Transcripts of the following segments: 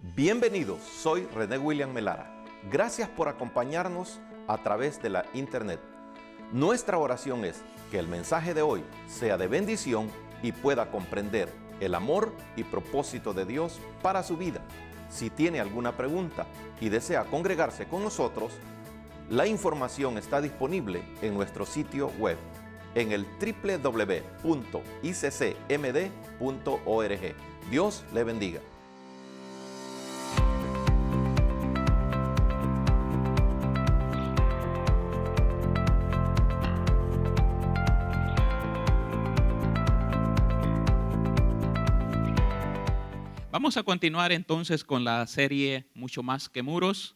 Bienvenidos, soy René William Melara. Gracias por acompañarnos a través de la internet. Nuestra oración es que el mensaje de hoy sea de bendición y pueda comprender el amor y propósito de Dios para su vida. Si tiene alguna pregunta y desea congregarse con nosotros, la información está disponible en nuestro sitio web en el www.iccmd.org. Dios le bendiga. Vamos a continuar entonces con la serie Mucho Más que Muros.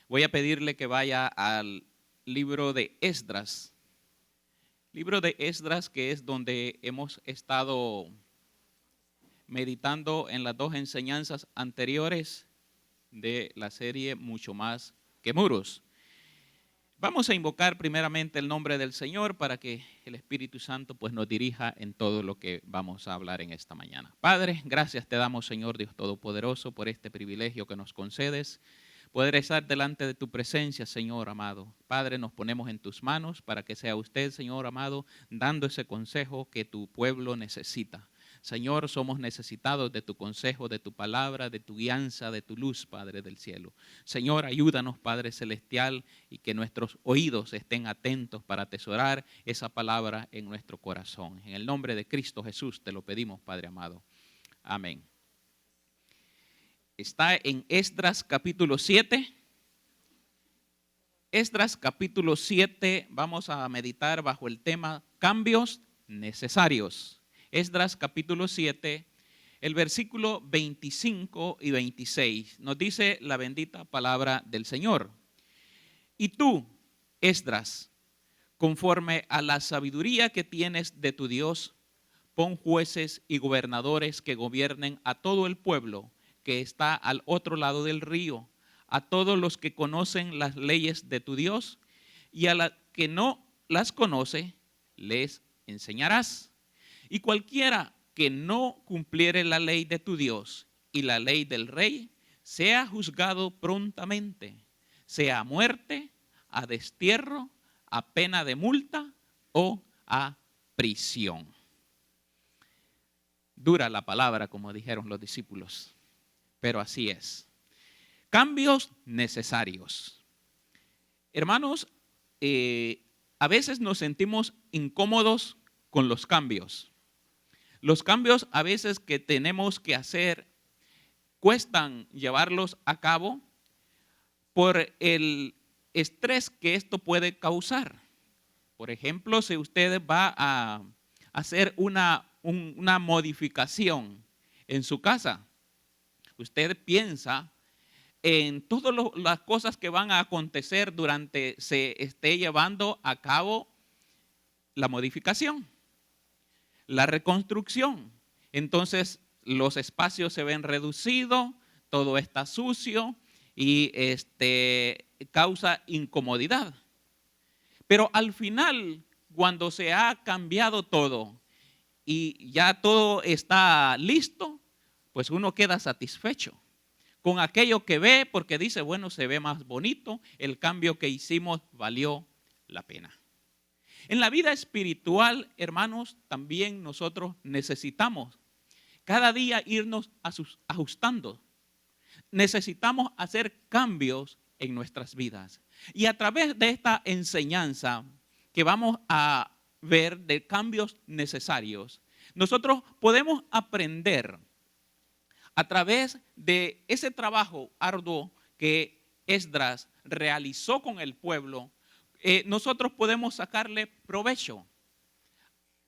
Voy a pedirle que vaya al libro de Esdras. Libro de Esdras, que es donde hemos estado meditando en las dos enseñanzas anteriores de la serie Mucho Más que Muros. Vamos a invocar primeramente el nombre del Señor para que el Espíritu Santo pues nos dirija en todo lo que vamos a hablar en esta mañana. Padre, gracias te damos, Señor Dios Todopoderoso, por este privilegio que nos concedes, poder estar delante de tu presencia, Señor amado. Padre, nos ponemos en tus manos para que sea usted, Señor amado, dando ese consejo que tu pueblo necesita. Señor, somos necesitados de tu consejo, de tu palabra, de tu guianza, de tu luz, Padre del cielo. Señor, ayúdanos, Padre celestial, y que nuestros oídos estén atentos para atesorar esa palabra en nuestro corazón. En el nombre de Cristo Jesús te lo pedimos, Padre amado. Amén. Está en Esdras capítulo 7. Esdras capítulo 7, vamos a meditar bajo el tema cambios necesarios. Esdras capítulo 7, el versículo 25 y 26, nos dice la bendita palabra del Señor. Y tú, Esdras, conforme a la sabiduría que tienes de tu Dios, pon jueces y gobernadores que gobiernen a todo el pueblo que está al otro lado del río, a todos los que conocen las leyes de tu Dios, y a la que no las conoce, les enseñarás. Y cualquiera que no cumpliere la ley de tu Dios y la ley del rey, sea juzgado prontamente, sea a muerte, a destierro, a pena de multa o a prisión. Dura la palabra, como dijeron los discípulos, pero así es. Cambios necesarios. Hermanos, a veces nos sentimos incómodos con los cambios. Los cambios a veces que tenemos que hacer cuestan llevarlos a cabo por el estrés que esto puede causar. Por ejemplo, si usted va a hacer una modificación en su casa, usted piensa en todas las cosas que van a acontecer durante se esté llevando a cabo la modificación, la reconstrucción. Entonces los espacios se ven reducidos, todo está sucio y causa incomodidad. Pero al final, cuando se ha cambiado todo y ya todo está listo, pues uno queda satisfecho con aquello que ve, porque dice, bueno, se ve más bonito, el cambio que hicimos valió la pena. En la vida espiritual, hermanos, también nosotros necesitamos cada día irnos ajustando. Necesitamos hacer cambios en nuestras vidas. Y a través de esta enseñanza que vamos a ver de cambios necesarios, nosotros podemos aprender a través de ese trabajo arduo que Esdras realizó con el pueblo. Nosotros podemos sacarle provecho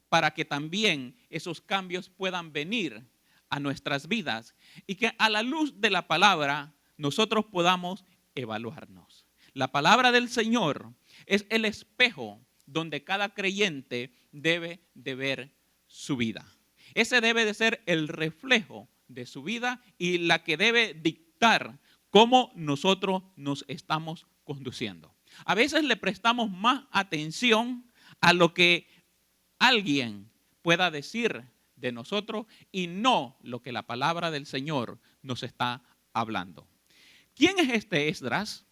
para que también esos cambios puedan venir a nuestras vidas y que a la luz de la palabra nosotros podamos evaluarnos. La palabra del Señor es el espejo donde cada creyente debe de ver su vida. Ese debe de ser el reflejo de su vida y la que debe dictar cómo nosotros nos estamos conduciendo. A veces le prestamos más atención a lo que alguien pueda decir de nosotros y no lo que la palabra del Señor nos está hablando. ¿Quién es este Esdras?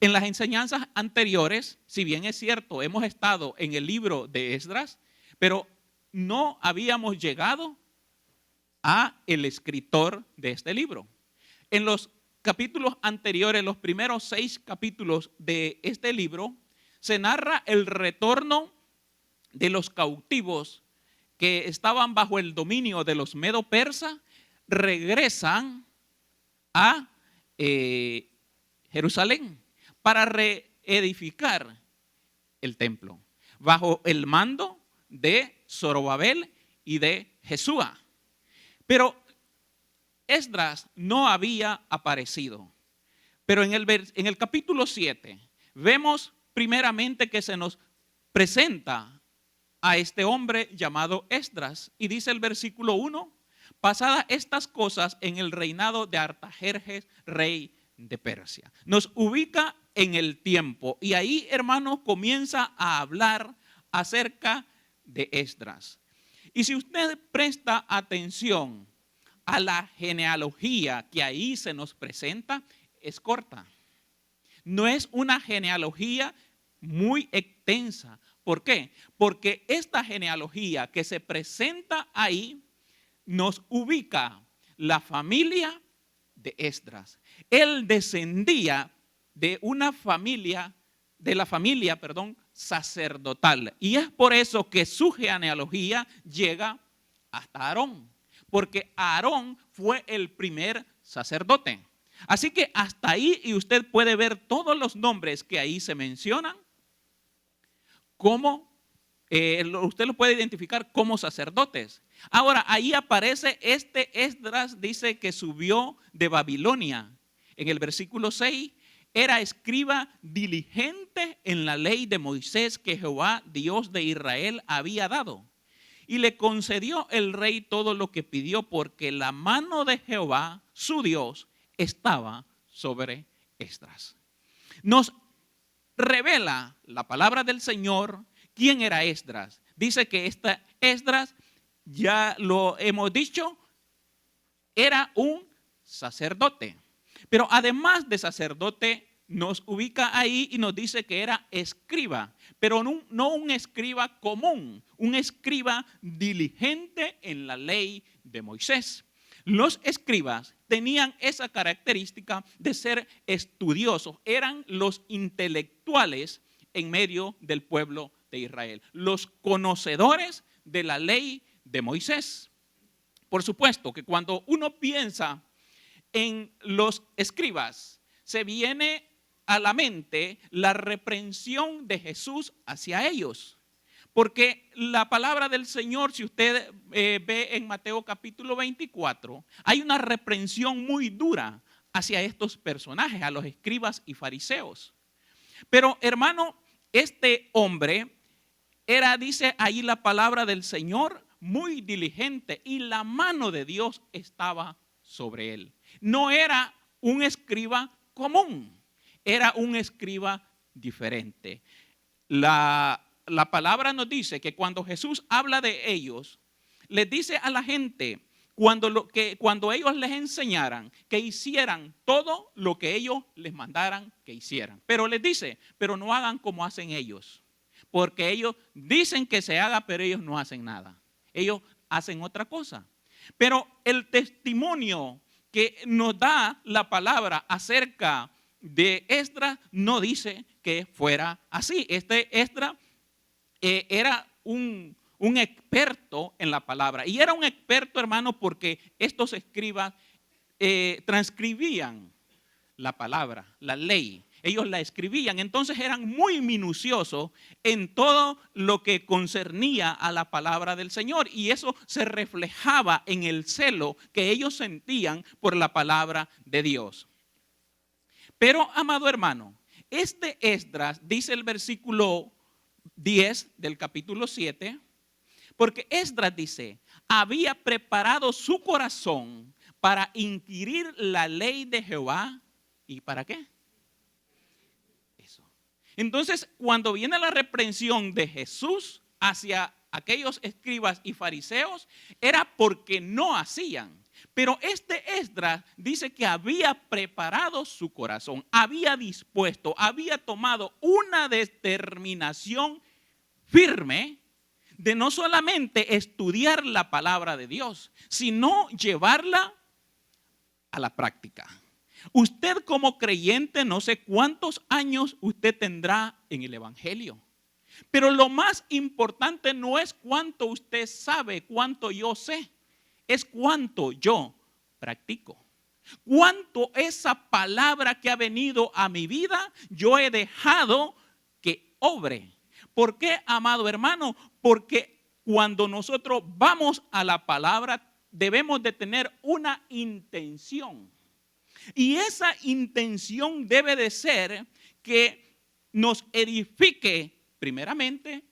En las enseñanzas anteriores, si bien es cierto, hemos estado en el libro de Esdras, pero no habíamos llegado a el escritor de este libro. En los capítulos anteriores, los primeros 6 capítulos de este libro, se narra el retorno de los cautivos que estaban bajo el dominio de los medo-persas, regresan a Jerusalén para reedificar el templo, bajo el mando de Zorobabel y de Jesúa. Pero Esdras no había aparecido. Pero en el capítulo 7 vemos primeramente que se nos presenta a este hombre llamado Esdras. Y dice el versículo 1, pasadas estas cosas en el reinado de Artajerjes, rey de Persia. Nos ubica en el tiempo y ahí, hermanos, comienza a hablar acerca de Esdras. Y si usted presta atención a la genealogía que ahí se nos presenta, es corta. No es una genealogía muy extensa. ¿Por qué? Porque esta genealogía que se presenta ahí nos ubica la familia de Esdras. Él descendía de una familia, sacerdotal. Y es por eso que su genealogía llega hasta Aarón. Porque Aarón fue el primer sacerdote. Así que hasta ahí, y usted puede ver todos los nombres que ahí se mencionan, como usted los puede identificar como sacerdotes. Ahora, ahí aparece este Esdras, dice que subió de Babilonia. En el versículo 6, era escriba diligente en la ley de Moisés que Jehová, Dios de Israel, había dado. Y le concedió el rey todo lo que pidió, porque la mano de Jehová, su Dios, estaba sobre Esdras. Nos revela la palabra del Señor quién era Esdras. Dice que Esdras, ya lo hemos dicho, era un sacerdote. Pero además de sacerdote, nos ubica ahí y nos dice que era escriba, pero no un escriba común, un escriba diligente en la ley de Moisés. Los escribas tenían esa característica de ser estudiosos, eran los intelectuales en medio del pueblo de Israel, los conocedores de la ley de Moisés. Por supuesto que cuando uno piensa en los escribas, se viene a la mente la reprensión de Jesús hacia ellos. Porque la palabra del Señor, si usted ve en Mateo capítulo 24, hay una reprensión muy dura hacia estos personajes, a los escribas y fariseos. Pero hermano, este hombre era, dice ahí la palabra del Señor, muy diligente y la mano de Dios estaba sobre él. No era un escriba común, era un escriba diferente. La palabra nos dice que cuando Jesús habla de ellos, les dice a la gente, cuando ellos les enseñaran, que hicieran todo lo que ellos les mandaran que hicieran. Pero les dice, pero no hagan como hacen ellos. Porque ellos dicen que se haga, pero ellos no hacen nada. Ellos hacen otra cosa. Pero el testimonio que nos da la palabra acerca de Esdras no dice que fuera así. Este Esdras era un experto en la palabra. Y era un experto, hermano, porque estos escribas transcribían la palabra, la ley. Ellos la escribían, entonces eran muy minuciosos en todo lo que concernía a la palabra del Señor. Y eso se reflejaba en el celo que ellos sentían por la palabra de Dios. Pero, amado hermano, este Esdras, dice el versículo 10 del capítulo 7, porque Esdras dice, había preparado su corazón para inquirir la ley de Jehová. ¿Y para qué? Eso. Entonces, cuando viene la reprensión de Jesús hacia aquellos escribas y fariseos, era porque no hacían. Pero este Esdras dice que había preparado su corazón, había dispuesto, había tomado una determinación firme de no solamente estudiar la palabra de Dios, sino llevarla a la práctica. Usted como creyente, no sé cuántos años usted tendrá en el Evangelio, pero lo más importante no es cuánto usted sabe, cuánto yo sé, es cuánto yo practico. Cuánto esa palabra que ha venido a mi vida, yo he dejado que obre. ¿Por qué, amado hermano? Porque cuando nosotros vamos a la palabra, debemos de tener una intención. Y esa intención debe de ser que nos edifique primeramente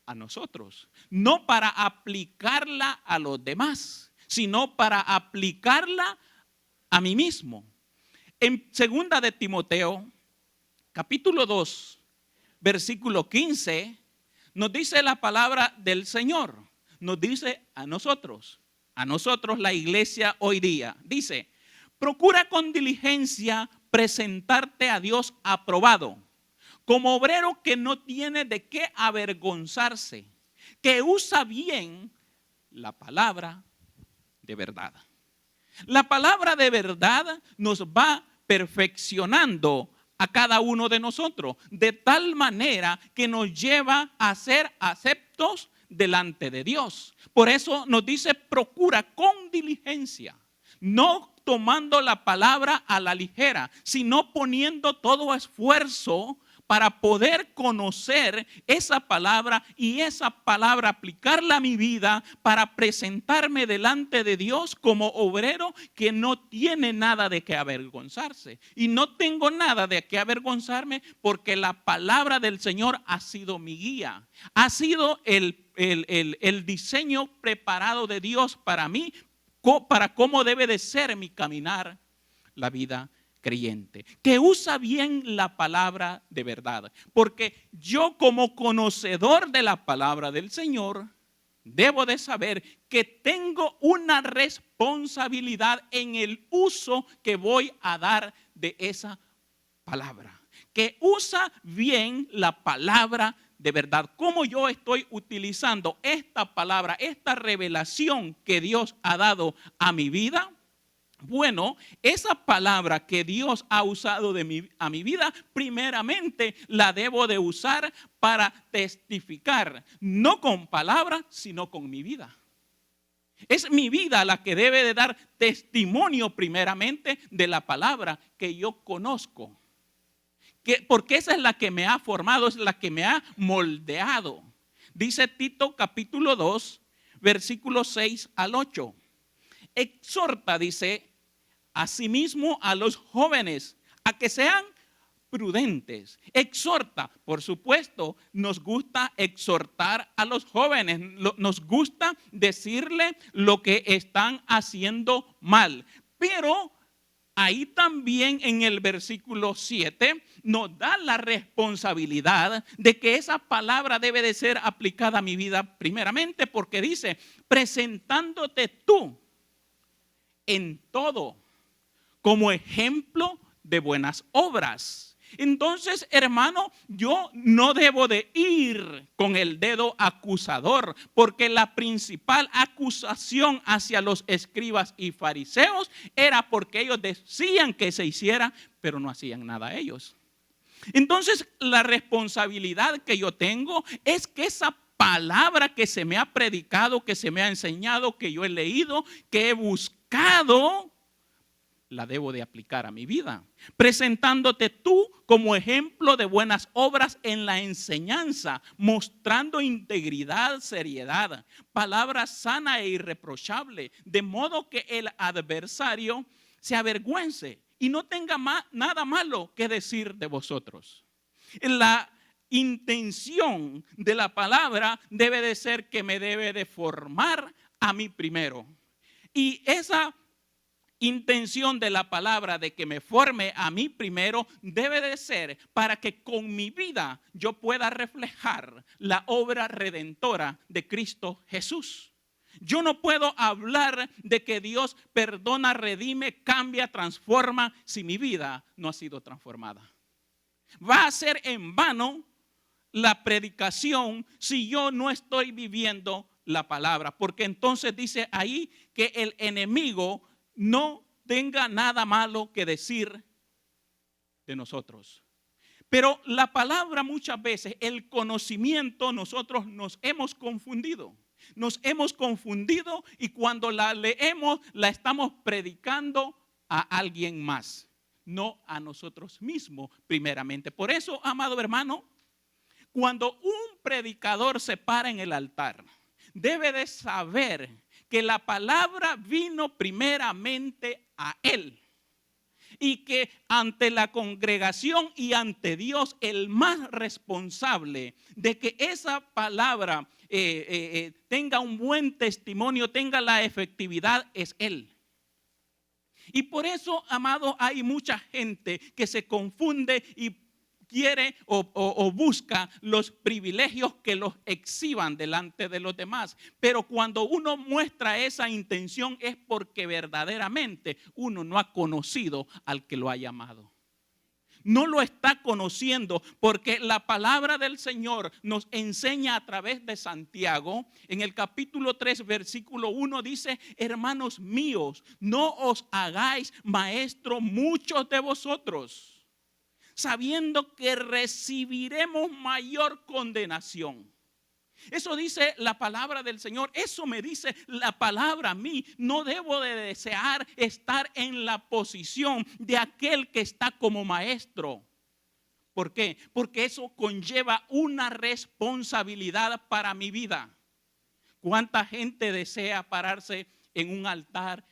a nosotros, no para aplicarla a los demás, sino para aplicarla a mí mismo. En 2 de Timoteo, capítulo 2, versículo 15, nos dice la palabra del Señor, nos dice a nosotros la iglesia hoy día, dice: procura con diligencia presentarte a Dios aprobado, como obrero que no tiene de qué avergonzarse, que usa bien la palabra de verdad. La palabra de verdad nos va perfeccionando a cada uno de nosotros, de tal manera que nos lleva a ser aceptos delante de Dios. Por eso nos dice: procura con diligencia, no tomando la palabra a la ligera, sino poniendo todo esfuerzo para poder conocer esa palabra y esa palabra aplicarla a mi vida para presentarme delante de Dios como obrero que no tiene nada de qué avergonzarse. Y no tengo nada de qué avergonzarme porque la palabra del Señor ha sido mi guía. Ha sido el diseño preparado de Dios para mí, para cómo debe de ser mi caminar la vida creyente, que usa bien la palabra de verdad, porque yo como conocedor de la palabra del Señor debo de saber que tengo una responsabilidad en el uso que voy a dar de esa palabra, que usa bien la palabra de verdad. ¿Cómo yo estoy utilizando esta palabra, esta revelación que Dios ha dado a mi vida? Bueno, esa palabra que Dios ha usado a mi vida, primeramente la debo de usar para testificar, no con palabras, sino con mi vida. Es mi vida la que debe de dar testimonio primeramente de la palabra que yo conozco. Porque esa es la que me ha formado, es la que me ha moldeado. Dice Tito capítulo 2, versículos 6 al 8. Exhorta, dice, asimismo a los jóvenes a que sean prudentes. Exhorta, por supuesto, nos gusta exhortar a los jóvenes, nos gusta decirle lo que están haciendo mal. Pero ahí también en el versículo 7 nos da la responsabilidad de que esa palabra debe de ser aplicada a mi vida primeramente, porque dice: presentándote tú en todo como ejemplo de buenas obras. Entonces, hermano, yo no debo de ir con el dedo acusador, porque la principal acusación hacia los escribas y fariseos era porque ellos decían que se hiciera, pero no hacían nada ellos. Entonces, la responsabilidad que yo tengo es que esa palabra que se me ha predicado, que se me ha enseñado, que yo he leído, que he buscado, la debo de aplicar a mi vida, presentándote tú como ejemplo de buenas obras en la enseñanza, mostrando integridad, seriedad, palabra sana e irreprochable, de modo que el adversario se avergüence y no tenga nada malo que decir de vosotros. La intención de la palabra debe de ser que me debe de formar a mí primero. Y esa intención de la palabra de que me forme a mí primero debe de ser para que con mi vida yo pueda reflejar la obra redentora de Cristo Jesús. Yo no puedo hablar de que Dios perdona, redime, cambia, transforma si mi vida no ha sido transformada. Va a ser en vano la predicación si yo no estoy viviendo la palabra. Porque entonces dice ahí que el enemigo no tenga nada malo que decir de nosotros. Pero la palabra muchas veces, el conocimiento, nosotros nos hemos confundido. Nos hemos confundido y cuando la leemos la estamos predicando a alguien más, no a nosotros mismos primeramente. Por eso, amado hermano, cuando un predicador se para en el altar, debe de saber que la palabra vino primeramente a él. Y que ante la congregación y ante Dios, el más responsable de que esa palabra tenga un buen testimonio, tenga la efectividad, es Él. Y por eso, amado, hay mucha gente que se confunde y quiere o busca los privilegios que los exhiban delante de los demás. Pero cuando uno muestra esa intención es porque verdaderamente uno no ha conocido al que lo ha llamado. No lo está conociendo porque la palabra del Señor nos enseña a través de Santiago. En el capítulo 3, versículo 1 dice: hermanos míos, no os hagáis maestros muchos de vosotros, sabiendo que recibiremos mayor condenación. Eso dice la palabra del Señor. Eso me dice la palabra a mí. No debo de desear estar en la posición de aquel que está como maestro. ¿Por qué? Porque eso conlleva una responsabilidad para mi vida. ¿Cuánta gente desea pararse en un altar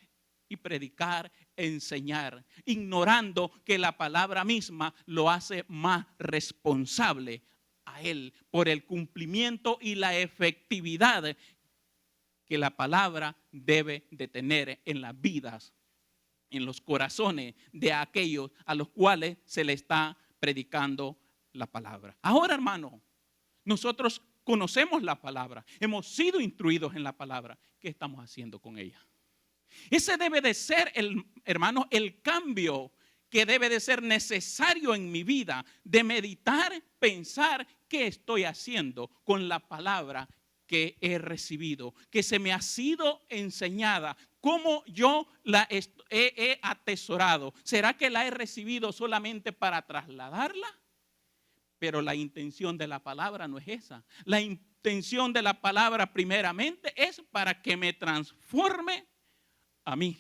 y predicar, enseñar, ignorando que la palabra misma lo hace más responsable a él por el cumplimiento y la efectividad que la palabra debe de tener en las vidas, en los corazones de aquellos a los cuales se le está predicando la palabra? Ahora, hermano, nosotros conocemos la palabra, hemos sido instruidos en la palabra. ¿Qué estamos haciendo con ella? Ese debe de ser, hermano, el cambio que debe de ser necesario en mi vida, de meditar, pensar qué estoy haciendo con la palabra que he recibido, que se me ha sido enseñada, cómo yo la he atesorado. ¿Será que la he recibido solamente para trasladarla? Pero la intención de la palabra no es esa. La intención de la palabra primeramente es para que me transforme a mí.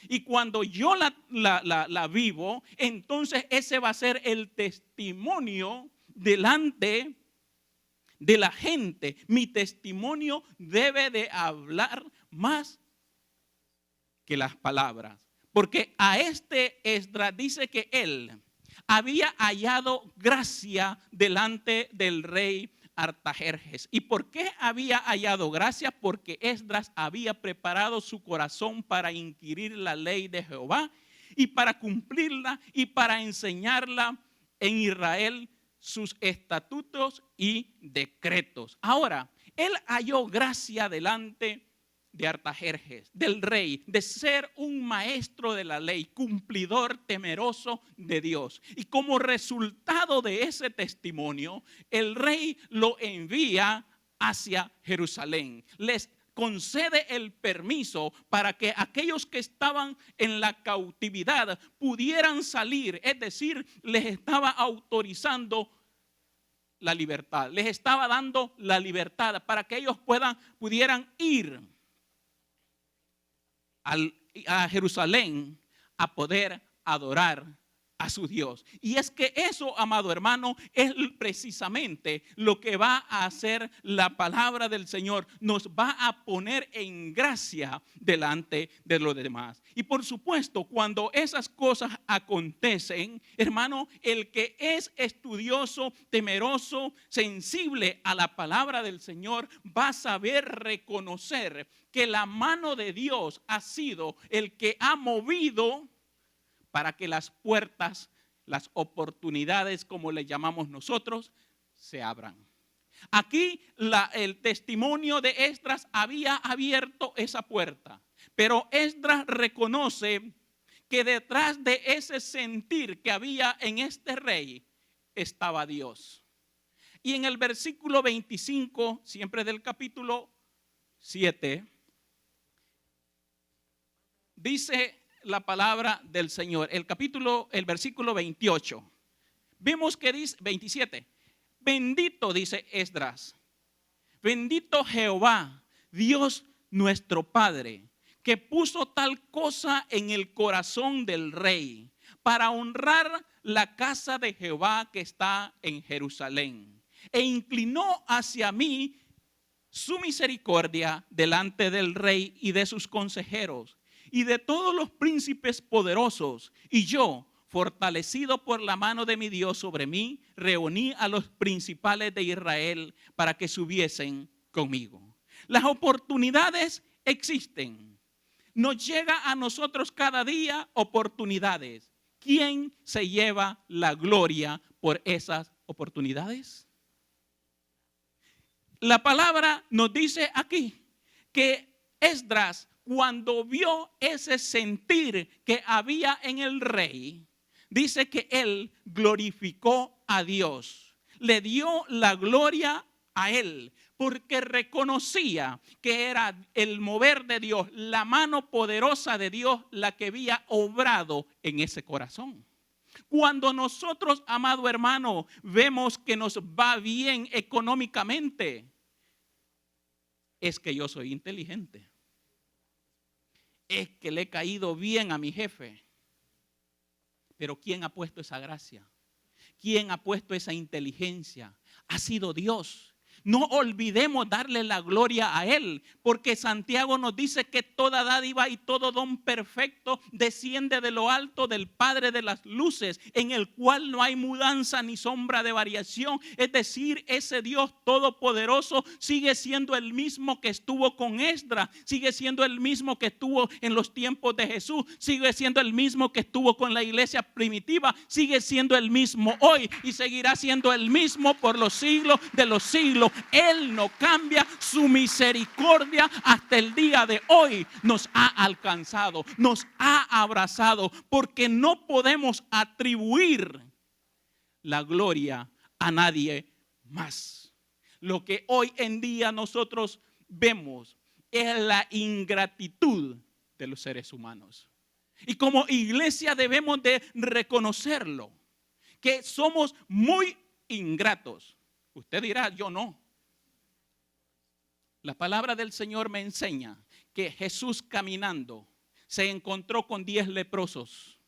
Y cuando yo la vivo, entonces ese va a ser el testimonio delante de la gente. Mi testimonio debe de hablar más que las palabras. Porque a Esdras dice que él había hallado gracia delante del rey Artajerjes. ¿Y por qué había hallado gracia? Porque Esdras había preparado su corazón para inquirir la ley de Jehová y para cumplirla y para enseñarla en Israel sus estatutos y decretos. Ahora, él halló gracia delante de Artajerjes, del rey, de ser un maestro de la ley, cumplidor temeroso de Dios. Y como resultado de ese testimonio, el rey lo envía hacia Jerusalén. Les concede el permiso para que aquellos que estaban en la cautividad pudieran salir, es decir, les estaba autorizando la libertad, les estaba dando la libertad para que ellos pudieran ir a Jerusalén a poder adorar a su Dios. Y es que eso, amado hermano, es precisamente lo que va a hacer la palabra del Señor. Nos va a poner en gracia delante de los demás. Y por supuesto, cuando esas cosas acontecen, hermano, el que es estudioso, temeroso, sensible a la palabra del Señor, va a saber reconocer que la mano de Dios ha sido el que ha movido para que las puertas, las oportunidades, como le llamamos nosotros, se abran. Aquí el testimonio de Esdras había abierto esa puerta, pero Esdras reconoce que detrás de ese sentir que había en este rey estaba Dios. Y en el versículo 25, siempre del capítulo 7, dice la palabra del Señor, el versículo 28. Vemos que dice 27. Bendito, dice Esdras, bendito Jehová, Dios nuestro Padre, que puso tal cosa en el corazón del rey para honrar la casa de Jehová que está en Jerusalén, e inclinó hacia mí su misericordia delante del rey y de sus consejeros y de todos los príncipes poderosos, y yo, fortalecido por la mano de mi Dios sobre mí, reuní a los principales de Israel para que subiesen conmigo. Las oportunidades existen. Nos llega a nosotros cada día oportunidades. ¿Quién se lleva la gloria por esas oportunidades? La palabra nos dice aquí que Esdras, cuando vio ese sentir que había en el rey, dice que él glorificó a Dios, le dio la gloria a él, porque reconocía que era el mover de Dios, la mano poderosa de Dios, la que había obrado en ese corazón. Cuando nosotros, amado hermano, vemos que nos va bien económicamente, es que yo soy inteligente. Es que le he caído bien a mi jefe. Pero ¿quién ha puesto esa gracia? ¿Quién ha puesto esa inteligencia? Ha sido Dios. No olvidemos darle la gloria a Él, porque Santiago nos dice que toda dádiva y todo don perfecto desciende de lo alto del Padre de las luces, en el cual no hay mudanza ni sombra de variación. Es decir, ese Dios todopoderoso sigue siendo el mismo que estuvo con Esdras, sigue siendo el mismo que estuvo en los tiempos de Jesús, sigue siendo el mismo que estuvo con la iglesia primitiva, sigue siendo el mismo hoy y seguirá siendo el mismo por los siglos de los siglos. Él no cambia, su misericordia hasta el día de hoy nos ha alcanzado, nos ha abrazado, porque no podemos atribuir la gloria a nadie más. Lo que hoy en día nosotros vemos es la ingratitud de los seres humanos. Y como iglesia debemos de reconocerlo, que somos muy ingratos. Usted dirá, yo no. La palabra del Señor me enseña que Jesús caminando se encontró con 10 leprosos.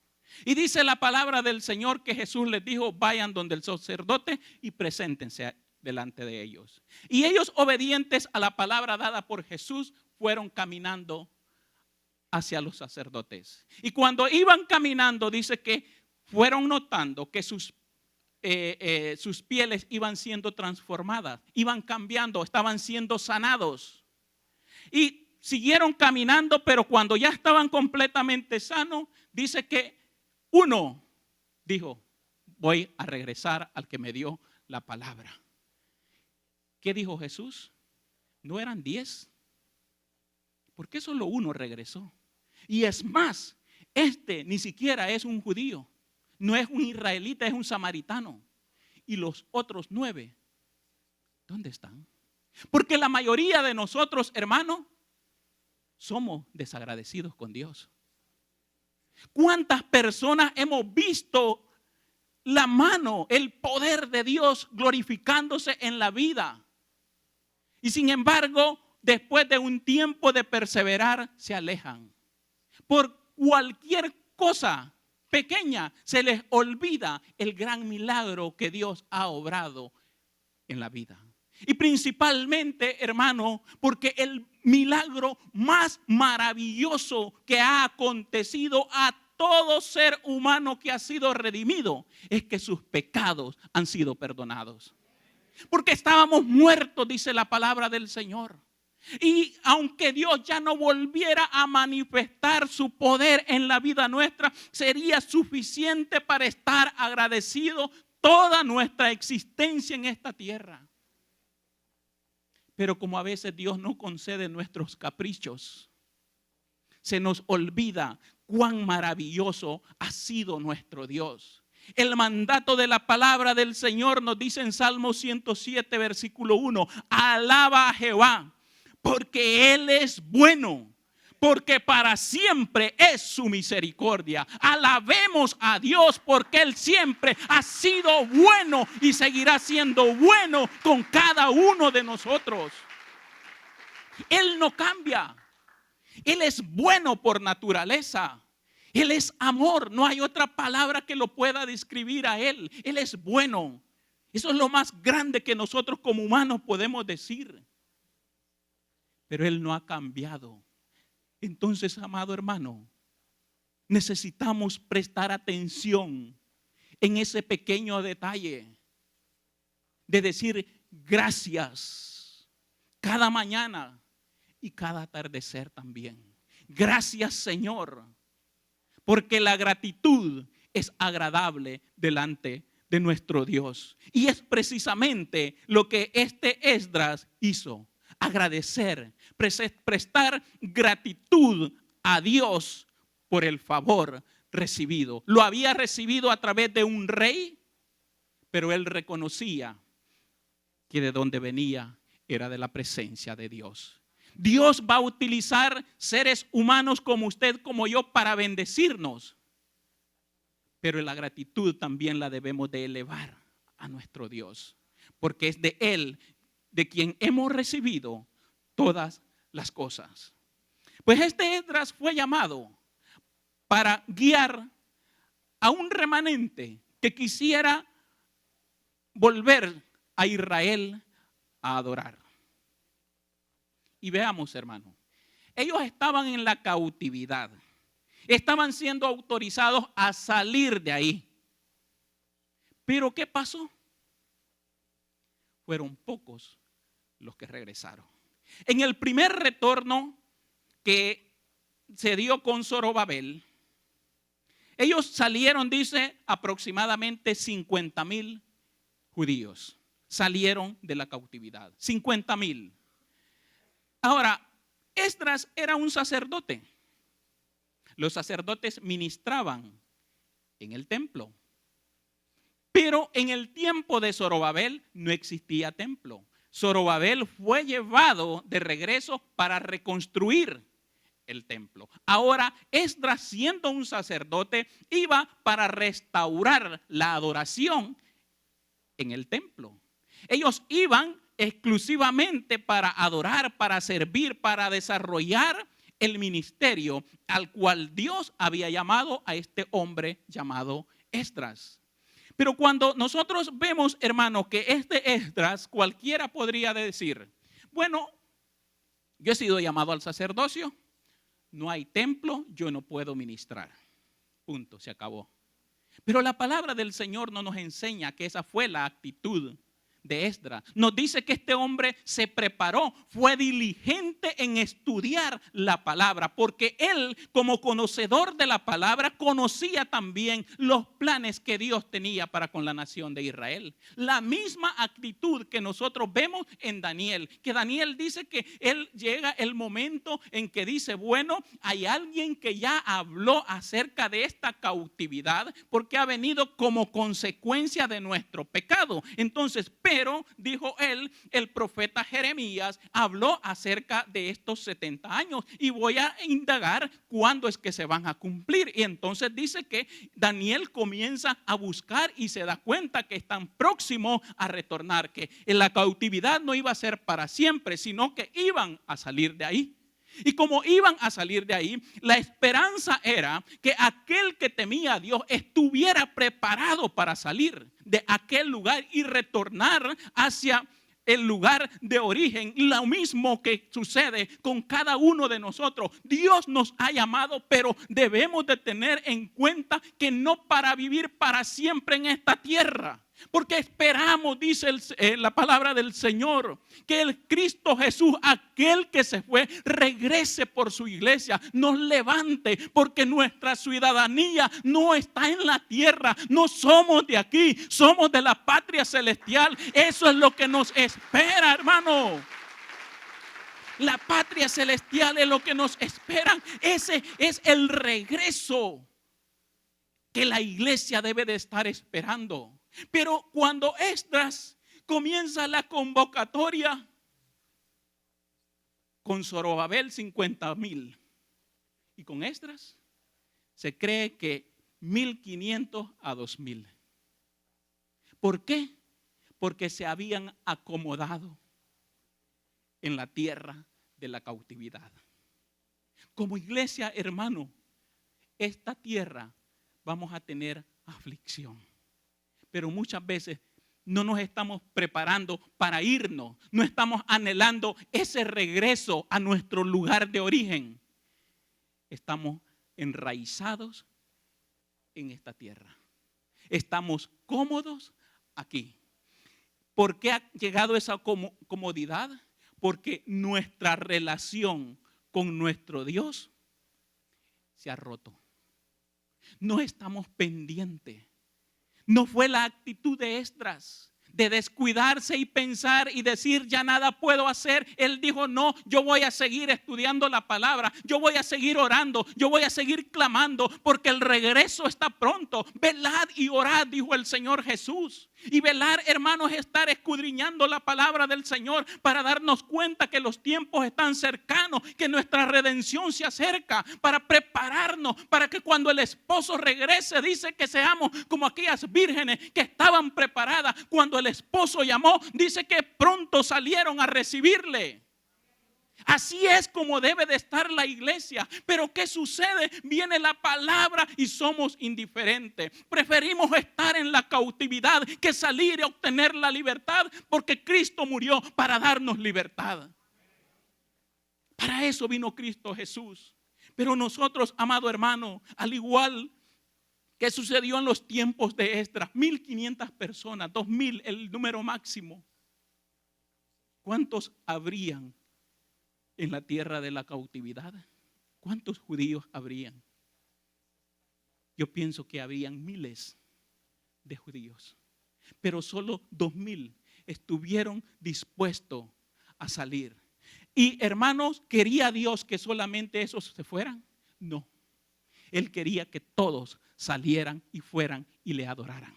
Y dice la palabra del Señor que Jesús les dijo, vayan donde el sacerdote y preséntense delante de ellos. Y ellos, obedientes a la palabra dada por Jesús, fueron caminando hacia los sacerdotes. Y cuando iban caminando, dice que fueron notando que sus pieles iban siendo transformadas, iban cambiando, estaban siendo sanados. Y siguieron caminando, pero cuando ya estaban completamente sanos, dice que uno dijo, voy a regresar al que me dio la palabra. ¿Qué dijo Jesús? ¿No eran 10? ¿Por qué solo uno regresó? Y es más, este ni siquiera es un judío. No es un israelita, es un samaritano. Y los otros 9, ¿dónde están? Porque la mayoría de nosotros, hermanos, somos desagradecidos con Dios. ¿Cuántas personas hemos visto la mano, el poder de Dios glorificándose en la vida? Y sin embargo, después de un tiempo de perseverar, se alejan. Por cualquier cosa pequeña, se les olvida el gran milagro que Dios ha obrado en la vida. Y principalmente, hermano, porque el milagro más maravilloso que ha acontecido a todo ser humano que ha sido redimido es que sus pecados han sido perdonados. Porque estábamos muertos, dice la palabra del Señor. Y aunque Dios ya no volviera a manifestar su poder en la vida nuestra, sería suficiente para estar agradecido toda nuestra existencia en esta tierra. Pero como a veces Dios no concede nuestros caprichos, se nos olvida cuán maravilloso ha sido nuestro Dios. El mandato de la palabra del Señor nos dice en Salmo 107, versículo 1, alaba a Jehová, porque Él es bueno, porque para siempre es su misericordia. Alabemos a Dios porque Él siempre ha sido bueno y seguirá siendo bueno con cada uno de nosotros. Él no cambia. Él es bueno por naturaleza. Él es amor. No hay otra palabra que lo pueda describir a Él. Él es bueno. Eso es lo más grande que nosotros como humanos podemos decir. Pero Él no ha cambiado. Entonces, amado hermano, necesitamos prestar atención en ese pequeño detalle de decir gracias cada mañana y cada atardecer también. Gracias, Señor, porque la gratitud es agradable delante de nuestro Dios. Y es precisamente lo que este Esdras hizo. Agradecer, prestar gratitud a Dios por el favor recibido. Lo había recibido a través de un rey, pero él reconocía que de donde venía era de la presencia de Dios. Dios va a utilizar seres humanos como usted, como yo, para bendecirnos. Pero la gratitud también la debemos de elevar a nuestro Dios, porque es de Él de quien hemos recibido todas las cosas. Pues este Esdras fue llamado para guiar a un remanente que quisiera volver a Israel a adorar. Y veamos, hermano, ellos estaban en la cautividad, estaban siendo autorizados a salir de ahí. Pero ¿qué pasó? Fueron pocos los que regresaron. En el primer retorno que se dio con Zorobabel, ellos salieron, dice, aproximadamente 50,000 judíos. Salieron de la cautividad, 50,000. Ahora, Esdras era un sacerdote. Los sacerdotes ministraban en el templo. Pero en el tiempo de Zorobabel no existía templo. Zorobabel fue llevado de regreso para reconstruir el templo. Ahora Esdras, siendo un sacerdote, iba para restaurar la adoración en el templo. Ellos iban exclusivamente para adorar, para servir, para desarrollar el ministerio al cual Dios había llamado a este hombre llamado Esdras. Pero cuando nosotros vemos, hermano, que este Esdras, cualquiera podría decir, bueno, yo he sido llamado al sacerdocio, no hay templo, yo no puedo ministrar. Punto, se acabó. Pero la palabra del Señor no nos enseña que esa fue la actitud de Esdras. Nos dice que este hombre se preparó, fue diligente en estudiar la palabra, porque él, como conocedor de la palabra, conocía también los planes que Dios tenía para con la nación de Israel. La misma actitud que nosotros vemos en Daniel, que Daniel dice que él llega el momento en que dice, bueno, hay alguien que ya habló acerca de esta cautividad porque ha venido como consecuencia de nuestro pecado. Entonces, pero, dijo él, el profeta Jeremías habló acerca de estos 70 años y voy a indagar cuándo es que se van a cumplir. Y entonces dice que Daniel comienza a buscar y se da cuenta que están próximos a retornar, que en la cautividad no iba a ser para siempre, sino que iban a salir de ahí. Y como iban a salir de ahí, la esperanza era que aquel que temía a Dios estuviera preparado para salir de aquel lugar y retornar hacia el lugar de origen. Lo mismo que sucede con cada uno de nosotros. Dios nos ha llamado, pero debemos de tener en cuenta que no para vivir para siempre en esta tierra. Porque esperamos, dice la palabra del Señor, que el Cristo Jesús, aquel que se fue, regrese por su iglesia, nos levante, porque nuestra ciudadanía no está en la tierra, no somos de aquí, somos de la patria celestial. Eso es lo que nos espera, hermano. La patria celestial es lo que nos esperan. Ese es el regreso que la iglesia debe de estar esperando. Pero cuando Esdras comienza la convocatoria con Zorobabel 50,000 y con Esdras se cree que 1,500 a 2,000. ¿Por qué? Porque se habían acomodado en la tierra de la cautividad. Como iglesia, hermano, esta tierra vamos a tener aflicción. Pero muchas veces no nos estamos preparando para irnos. No estamos anhelando ese regreso a nuestro lugar de origen. Estamos enraizados en esta tierra. Estamos cómodos aquí. ¿Por qué ha llegado esa comodidad? Porque nuestra relación con nuestro Dios se ha roto. No estamos pendientes. No fue la actitud de Esdras de descuidarse y pensar y decir ya nada puedo hacer. Él dijo no, yo voy a seguir estudiando la palabra, yo voy a seguir orando, yo voy a seguir clamando porque el regreso está pronto. Velad y orad, dijo el Señor Jesús. Y velar, hermanos, es estar escudriñando la palabra del Señor para darnos cuenta que los tiempos están cercanos, que nuestra redención se acerca, para prepararnos, para que cuando el esposo regrese, dice que seamos como aquellas vírgenes que estaban preparadas. Cuando el esposo llamó, dice que pronto salieron a recibirle. Así es como debe de estar la iglesia. Pero ¿qué sucede? Viene la palabra y somos indiferentes. Preferimos estar en la cautividad que salir y obtener la libertad, porque Cristo murió para darnos libertad. Para eso vino Cristo Jesús. Pero nosotros, amado hermano, al igual que sucedió en los tiempos de Esdras, 1,500 personas, 2,000, el número máximo. ¿Cuántos habrían en la tierra de la cautividad? ¿Cuántos judíos habrían? Yo pienso que habrían miles de judíos, pero solo 2,000 estuvieron dispuestos a salir. Y hermanos, ¿quería Dios que solamente esos se fueran? No, Él quería que todos salieran y fueran y le adoraran.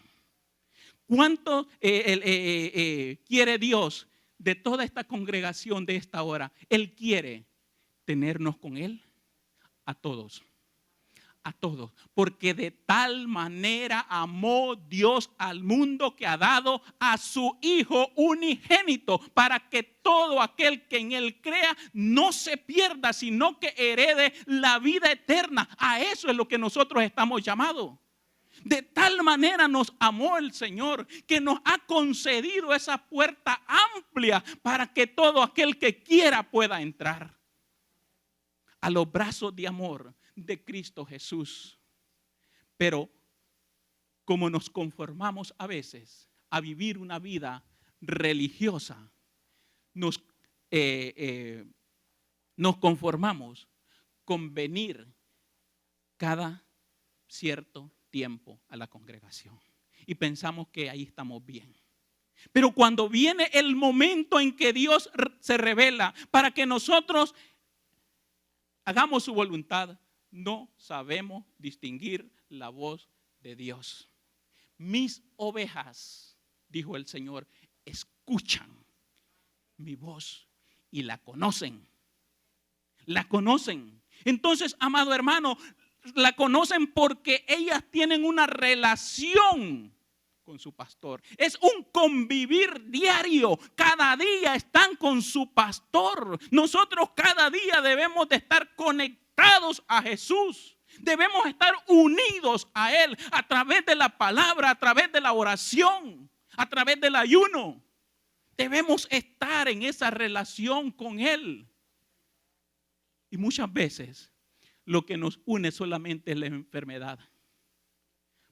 ¿Cuánto quiere Dios de toda esta congregación de esta hora? Él quiere tenernos con Él a todos. A todos, porque de tal manera amó Dios al mundo que ha dado a su Hijo unigénito, para que todo aquel que en Él crea no se pierda, sino que herede la vida eterna. A eso es lo que nosotros estamos llamados. De tal manera nos amó el Señor, que nos ha concedido esa puerta amplia para que todo aquel que quiera pueda entrar a los brazos de amor de Cristo Jesús. Pero como nos conformamos a veces a vivir una vida religiosa, nos conformamos con venir cada cierto tiempo a la congregación y pensamos que ahí estamos bien. Pero cuando viene el momento en que Dios se revela para que nosotros hagamos su voluntad, no sabemos distinguir la voz de Dios. Mis ovejas, dijo el Señor, escuchan mi voz y la conocen. La conocen. Entonces, amado hermano, la conocen porque ellas tienen una relación con su pastor. Es un convivir diario. Cada día están con su pastor. Nosotros cada día debemos de estar conectados a Jesús. Debemos estar unidos a Él a través de la palabra, a través de la oración, a través del ayuno. Debemos estar en esa relación con Él. Y muchas veces lo que nos une solamente es la enfermedad,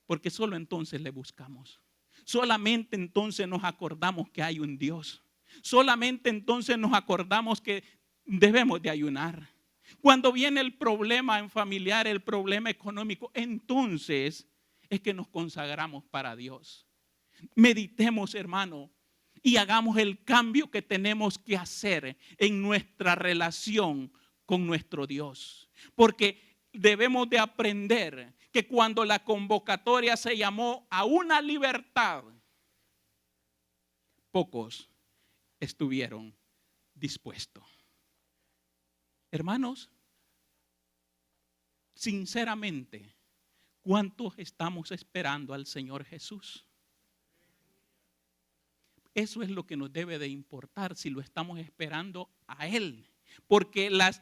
porque solo entonces le buscamos. Solamente entonces nos acordamos que hay un Dios. Solamente entonces nos acordamos que debemos de ayunar. Cuando viene el problema en familiar, el problema económico, entonces es que nos consagramos para Dios. Meditemos, hermano, y hagamos el cambio que tenemos que hacer en nuestra relación con nuestro Dios. Porque debemos de aprender que cuando la convocatoria se llamó a una libertad, pocos estuvieron dispuestos. Hermanos, sinceramente, ¿cuántos estamos esperando al Señor Jesús? Eso es lo que nos debe de importar, si lo estamos esperando a Él. Porque las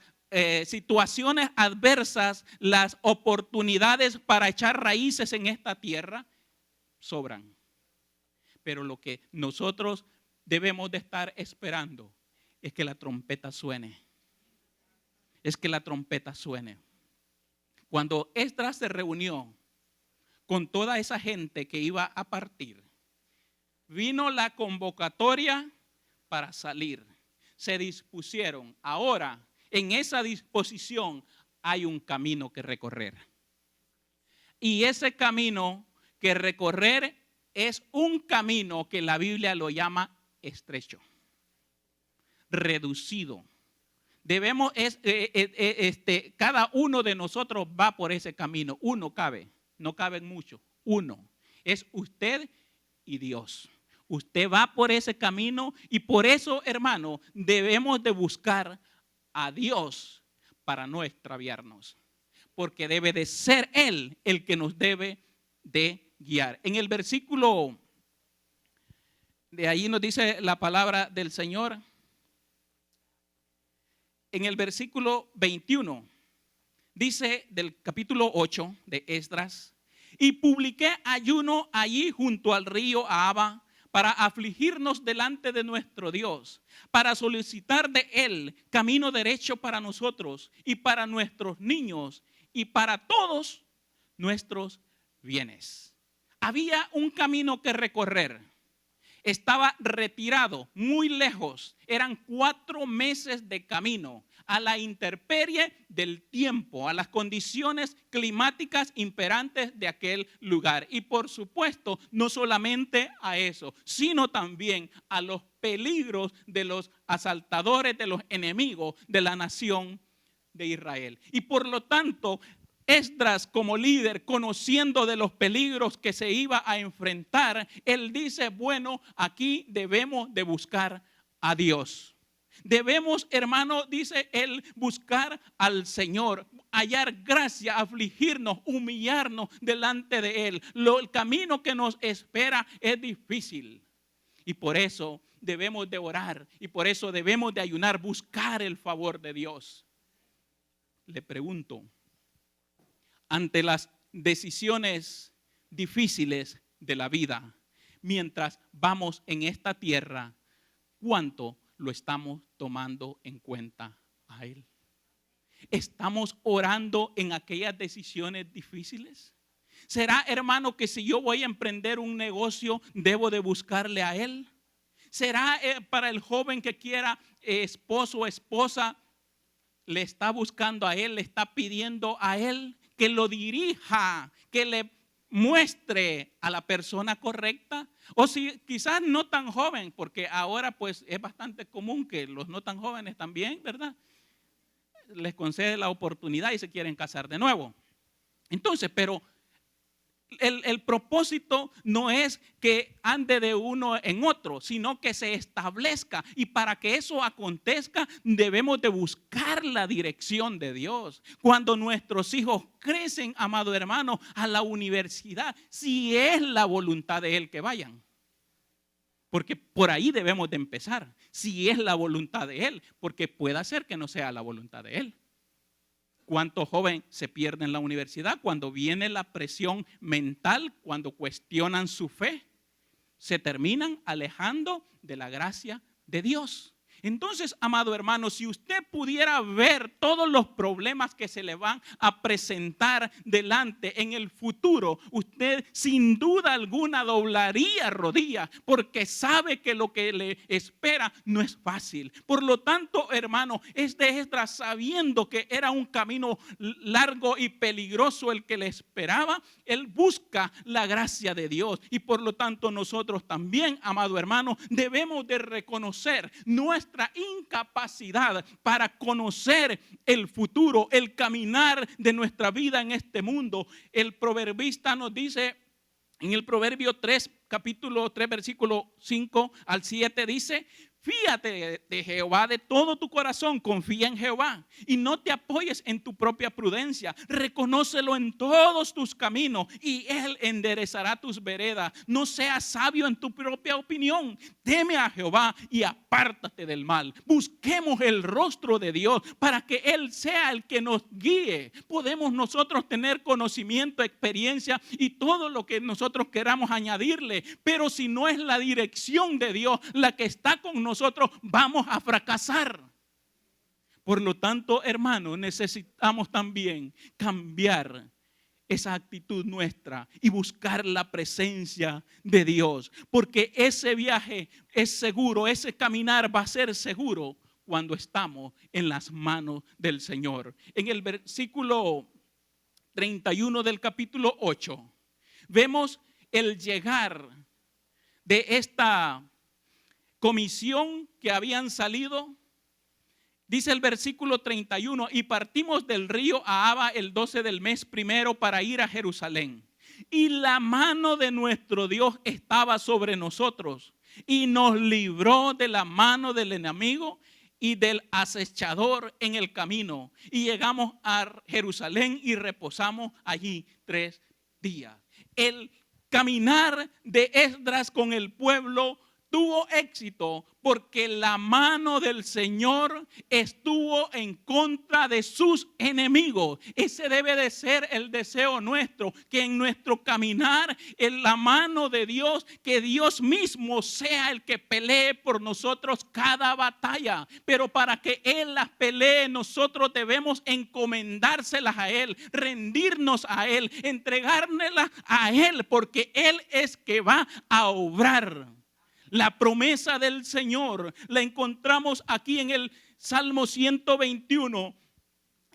situaciones adversas, las oportunidades para echar raíces en esta tierra, sobran. Pero lo que nosotros debemos de estar esperando es que la trompeta suene. Es que la trompeta suene. Cuando Esdras se reunió con toda esa gente que iba a partir, vino la convocatoria para salir. Se dispusieron. Ahora, en esa disposición hay un camino que recorrer. Y ese camino que recorrer es un camino que la Biblia lo llama estrecho, reducido. Debemos, cada uno de nosotros va por ese camino. Uno cabe, no caben muchos. Uno es usted y Dios. Usted va por ese camino y por eso, hermano, debemos de buscar a Dios para no extraviarnos. Porque debe de ser Él el que nos debe de guiar. En el versículo de ahí nos dice la palabra del Señor. En el versículo 21 dice del capítulo 8 de Esdras: y publiqué ayuno allí junto al río Ahava para afligirnos delante de nuestro Dios, para solicitar de Él camino derecho para nosotros y para nuestros niños y para todos nuestros bienes. Había un camino que recorrer. Estaba retirado, muy lejos. Eran 4 meses de camino a la intemperie del tiempo, a las condiciones climáticas imperantes de aquel lugar. Y por supuesto, no solamente a eso, sino también a los peligros de los asaltadores, de los enemigos de la nación de Israel. Y por lo tanto, Esdras, como líder, conociendo de los peligros que se iba a enfrentar, él dice: bueno, aquí debemos de buscar a Dios. Debemos, hermano, dice él, buscar al Señor, hallar gracia, afligirnos, humillarnos delante de Él. El camino que nos espera es difícil y por eso debemos de orar y por eso debemos de ayunar, buscar el favor de Dios. Le pregunto, ante las decisiones difíciles de la vida, mientras vamos en esta tierra, ¿cuánto lo estamos tomando en cuenta a Él? ¿Estamos orando en aquellas decisiones difíciles? ¿Será, hermano, que si yo voy a emprender un negocio, debo de buscarle a Él? ¿Será para el joven que quiera esposo o esposa, le está buscando a Él, le está pidiendo a Él que lo dirija, que le muestre a la persona correcta? O si quizás no tan joven, porque ahora pues es bastante común que los no tan jóvenes también, ¿verdad?, les concede la oportunidad y se quieren casar de nuevo. Entonces, pero el propósito no es que ande de uno en otro, sino que se establezca. Y para que eso acontezca, debemos de buscar la dirección de Dios. Cuando nuestros hijos crecen, amado hermano, a la universidad, si es la voluntad de Él que vayan. Porque por ahí debemos de empezar, si es la voluntad de Él, porque puede ser que no sea la voluntad de Él. ¿Cuántos jóvenes se pierden en la universidad cuando viene la presión mental, cuando cuestionan su fe? Se terminan alejando de la gracia de Dios. Entonces, amado hermano, si usted pudiera ver todos los problemas que se le van a presentar delante en el futuro, usted sin duda alguna doblaría rodilla porque sabe que lo que le espera no es fácil. Por lo tanto, hermano, es de Esdras, sabiendo que era un camino largo y peligroso el que le esperaba, él busca la gracia de Dios. Y por lo tanto nosotros también, amado hermano, debemos de reconocer nuestra incapacidad para conocer el futuro, el caminar de nuestra vida en este mundo. El proverbista nos dice en el Proverbio 3, capítulo 3, versículo 5 al 7, dice: fíate de Jehová de todo tu corazón, confía en Jehová y no te apoyes en tu propia prudencia. Reconócelo en todos tus caminos y Él enderezará tus veredas. No seas sabio en tu propia opinión. Teme a Jehová y apártate del mal. Busquemos el rostro de Dios para que Él sea el que nos guíe. Podemos nosotros tener conocimiento, experiencia y todo lo que nosotros queramos añadirle, pero si no es la dirección de Dios la que está con nosotros, vamos a fracasar. Por lo tanto, hermanos, necesitamos también cambiar esa actitud nuestra y buscar la presencia de Dios, porque ese viaje es seguro, ese caminar va a ser seguro cuando estamos en las manos del Señor. En el versículo 31 del capítulo 8 vemos el llegar de esta comisión que habían salido. Dice el versículo 31: y partimos del río Ahava el 12 del mes primero para ir a Jerusalén. Y la mano de nuestro Dios estaba sobre nosotros y nos libró de la mano del enemigo y del acechador en el camino. Y llegamos a Jerusalén y reposamos allí 3 días. El caminar de Esdras con el pueblo tuvo éxito porque la mano del Señor estuvo en contra de sus enemigos. Ese debe de ser el deseo nuestro, que en nuestro caminar en la mano de Dios, que Dios mismo sea el que pelee por nosotros cada batalla. Pero para que Él las pelee, nosotros debemos encomendárselas a Él, rendirnos a Él, entregárnoslas a Él, porque Él es que va a obrar. La promesa del Señor la encontramos aquí en el Salmo 121.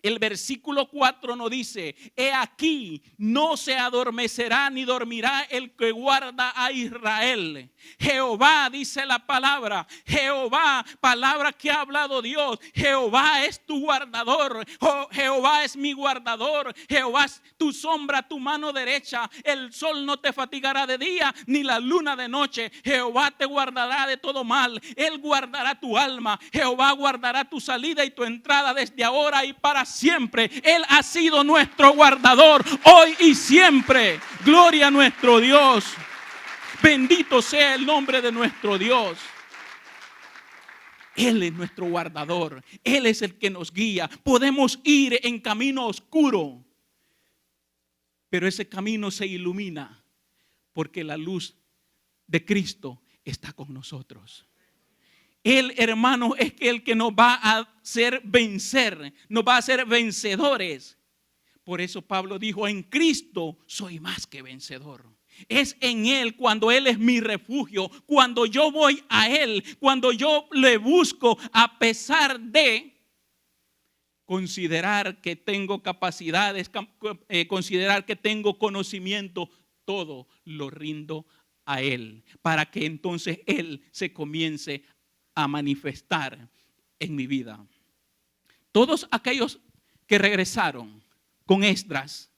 El versículo 4 nos dice: he aquí, no se adormecerá ni dormirá el que guarda a Israel. Jehová, dice la palabra, Jehová, palabra que ha hablado Dios. Jehová es tu guardador, Jehová es mi guardador, Jehová es tu sombra, tu mano derecha. El sol no te fatigará de día, ni la luna de noche. Jehová te guardará de todo mal, Él guardará tu alma. Jehová guardará tu salida y tu entrada desde ahora y para siempre. Él ha sido nuestro guardador hoy y siempre. Gloria a nuestro Dios. Bendito sea el nombre de nuestro Dios. Él es nuestro guardador. Él es el que nos guía. Podemos ir en camino oscuro, pero ese camino se ilumina porque la luz de Cristo está con nosotros. Él, hermano, es el que nos va a hacer vencer, nos va a hacer vencedores. Por eso Pablo dijo: en Cristo soy más que vencedor. Es en Él, cuando Él es mi refugio, cuando yo voy a Él, cuando yo le busco, a pesar de considerar que tengo capacidades, considerar que tengo conocimiento, todo lo rindo a Él, para que entonces Él se comience a manifestar en mi vida. Todos aquellos que regresaron con Esdras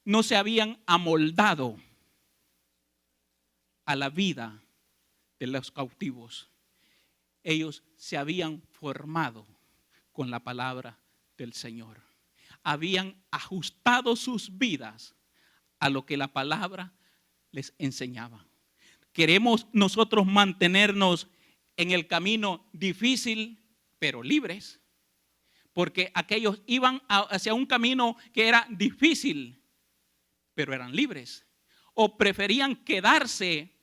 no se habían amoldado a la vida de los cautivos. Ellos se habían formado con la palabra del Señor. Habían ajustado sus vidas a lo que la palabra les enseñaba. Queremos nosotros mantenernos en el camino difícil, pero libres, porque aquellos iban hacia un camino que era difícil, pero eran libres, o preferían quedarse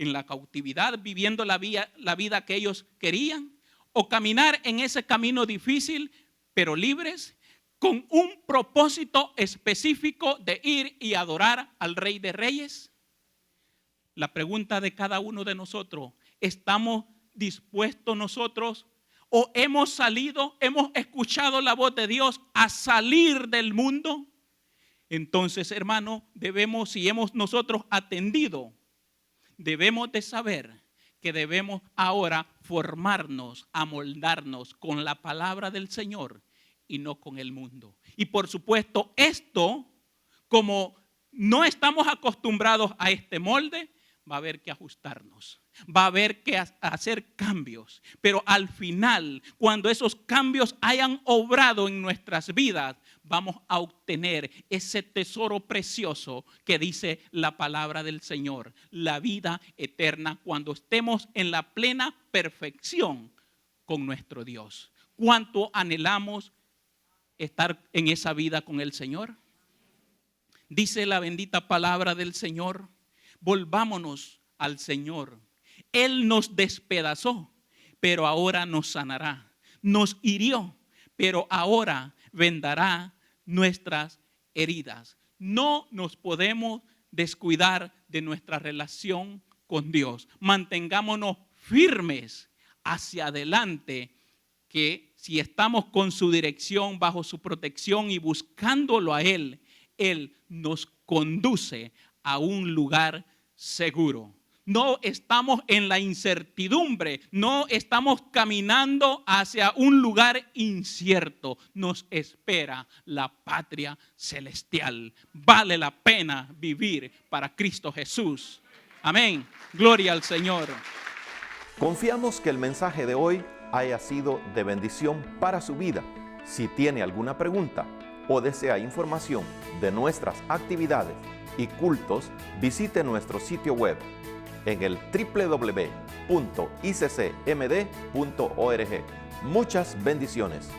en la cautividad viviendo la vida que ellos querían, o caminar en ese camino difícil pero libres con un propósito específico de ir y adorar al Rey de Reyes. La pregunta de cada uno de nosotros: ¿estamos dispuestos nosotros o hemos escuchado la voz de Dios a salir del mundo? Entonces, hermano, si hemos nosotros atendido, debemos de saber que debemos ahora formarnos, amoldarnos con la palabra del Señor y no con el mundo. Y por supuesto, esto, como no estamos acostumbrados a este molde, va a haber que ajustarnos, va a haber que hacer cambios. Pero al final, cuando esos cambios hayan obrado en nuestras vidas, vamos a obtener ese tesoro precioso que dice la palabra del Señor, la vida eterna, cuando estemos en la plena perfección con nuestro Dios. ¿Cuánto anhelamos estar en esa vida con el Señor? Dice la bendita palabra del Señor: volvámonos al Señor. Él nos despedazó, pero ahora nos sanará. Nos hirió, pero ahora vendará nuestras heridas. No nos podemos descuidar de nuestra relación con Dios. Mantengámonos firmes hacia adelante, que si estamos con su dirección, bajo su protección y buscándolo a Él, Él nos conduce a un lugar seguro. No estamos en la incertidumbre, no estamos caminando hacia un lugar incierto. Nos espera la patria celestial. Vale la pena vivir para Cristo Jesús. Amén. Gloria al Señor. Confiamos que el mensaje de hoy haya sido de bendición para su vida. Si tiene alguna pregunta o desea información de nuestras actividades y cultos, visite nuestro sitio web en el www.iccmd.org. Muchas bendiciones.